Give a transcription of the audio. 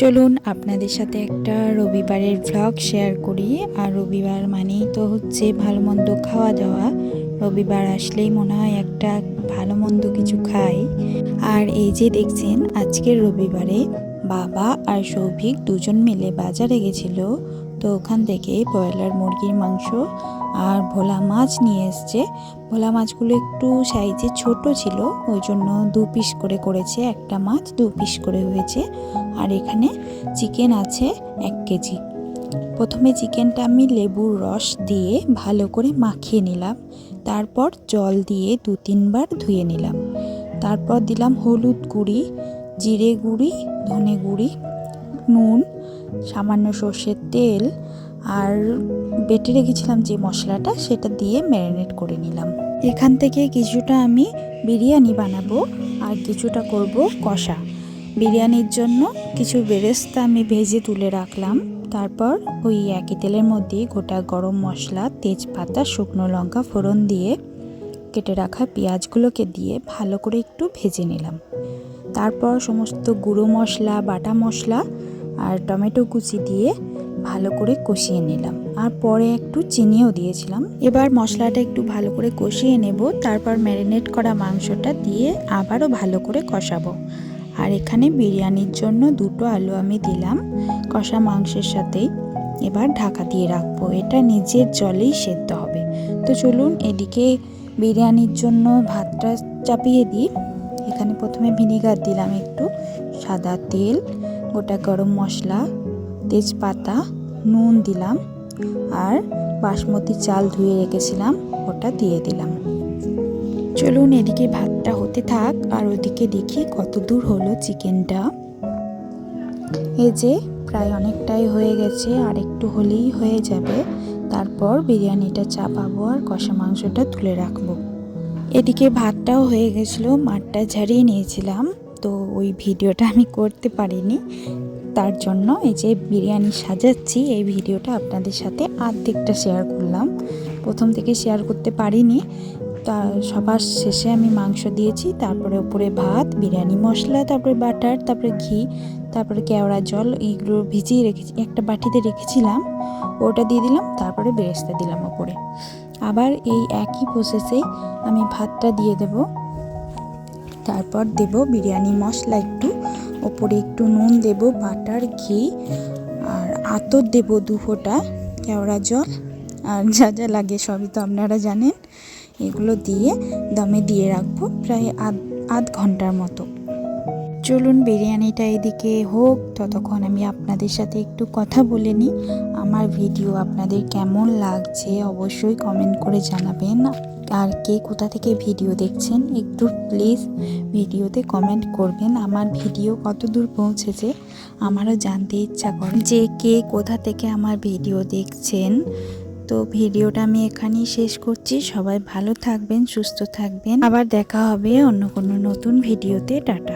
চলুন আপনাদের সাথে একটা রবিবারের ভ্লগ শেয়ার করি। আর রবিবার মানেই তো হচ্ছে ভালো মন্দ খাওয়া দাওয়া। রবিবার আসলেই মনে হয় একটা ভালো মন্দ কিছু খাই। আর এই যে দেখছেন আজকের রবিবারে বাবা আর সৌভিক দুজন মিলে বাজারে গেছিল। তো ওখান থেকে ব্রয়লার মুরগির মাংস আর ভোলা মাছ নিয়ে এসছে। ভোলা মাছগুলো একটু সাইজে ছোট ছিল, ওই জন্য 2 পিস করে করেছে। একটা মাছ 2 পিস করে হয়েছে। আর এখানে চিকেন আছে 1 কেজি। প্রথমে চিকেনটা আমি লেবুর রস দিয়ে ভালো করে মাখিয়ে নিলাম। তারপর জল দিয়ে 2-3 বার ধুয়ে নিলাম। তারপর দিলাম হলুদ গুঁড়ি, জিরে গুঁড়ি, ধনে গুঁড়ি, নুন, সামান্য সর্ষের তেল আর বেটে রেখেছিলাম যে মশলাটা সেটা দিয়ে ম্যারিনেট করে নিলাম। এখান থেকে কিছুটা আমি বিরিয়ানি বানাবো আর কিছুটা করব কষা। বিরিয়ানির জন্য কিছু বেরেস্তা আমি ভেজে তুলে রাখলাম। তারপর ওই একই তেলের মধ্যে গোটা গরম মশলা, তেজপাতা, শুকনো লঙ্কা ফোড়ন দিয়ে কেটে রাখা পেঁয়াজগুলোকে দিয়ে ভালো করে একটু ভেজে নিলাম। তারপর সমস্ত গুঁড়ো মশলা, বাটা মশলা আর টমেটো কুচি দিয়ে ভালো করে কষিয়ে নিলাম। আর পরে একটু চিনিও দিয়েছিলাম। এবার মশলাটা একটু ভালো করে কষিয়ে নেব। তারপর ম্যারিনেট করা মাংসটা দিয়ে আবারও ভালো করে কষাবো। আর এখানে বিরিয়ানির জন্য 2টো আলু আমি দিলাম কষা মাংসের সাথেই। এবার ঢাকা দিয়ে রাখবো, এটা নিজের জলেই সেদ্ধ হবে। তো চলুন এদিকে বিরিয়ানির জন্য ভাতটা চাপিয়ে দিই। এখানে প্রথমে ভিনিগার দিলাম, একটু সাদা তেল, গোটা গরম মশলা, তেজপাতা, নুন দিলাম আর বাসমতি চাল ধুয়ে রেখেছিলাম ওটা দিয়ে দিলাম। চলুন এদিকে ভাতটা হতে থাক আর ওদিকে দেখি কত দূর হলো চিকেনটা। এই যে প্রায় অনেকটাই হয়ে গেছে, আর একটু হলেই হয়ে যাবে। তারপর বিরিয়ানিটা চাপাবো আর কষা মাংসটা তুলে রাখবো। এদিকে ভাতটাও হয়ে গেছিলো, মাঠটা ঝাড়িয়ে নিয়েছিলাম। তো ওই ভিডিওটা আমি করতে পারিনি, তার জন্য এই যে বিরিয়ানি সাজাচ্ছি এই ভিডিওটা আপনাদের সাথে অর্ধেকটা শেয়ার করলাম, প্রথম থেকে শেয়ার করতে পারিনি। তা সবার শেষে আমি মাংস দিয়েছি, তারপরে উপরে ভাত, বিরিয়ানি মশলা, তারপরে বাটার, তারপরে ঘি, তারপরে কেওড়া জল, এইগুলো ভিজিয়ে রেখেছি একটা বাটিতে রেখেছিলাম, ওটা দিয়ে দিলাম। তারপরে বেরেস্তা দিলাম ওপরে। আবার এই একই প্রসেসেই আমি ভাতটা দিয়ে দেব। তারপর দেব বিরিয়ানি মশলা একটু, ওপরে একটু নুন দেব, বাটার, ঘি আর আতর দেব 2 ফোঁটা, কেওড়া জল আর যা যা লাগে সবই তো আপনারা জানেন। এগুলো দিয়ে দমে দিয়ে রাখবো প্রায় আধ ঘন্টার মতো। চলুন বিরিয়ানিটা এদিকে হোক, ততক্ষণ আমি আপনাদের সাথে একটু কথা বলে নিই। আমার ভিডিও আপনাদের কেমন লাগছে অবশ্যই কমেন্ট করে জানাবেন। আর কে কোথা থেকে ভিডিও দেখছেন একটু প্লিজ ভিডিওতে কমেন্ট করবেন। আমার ভিডিও কত দূর পৌঁছেছে আমারও জানতে ইচ্ছা করে যে কে কোথা থেকে আমার ভিডিও দেখছেন। তো ভিডিওটা আমি এখানেই শেষ করছি। সবাই ভালো থাকবেন, সুস্থ থাকবেন। আবার দেখা হবে অন্য কোনো নতুন ভিডিওতে। টাটা।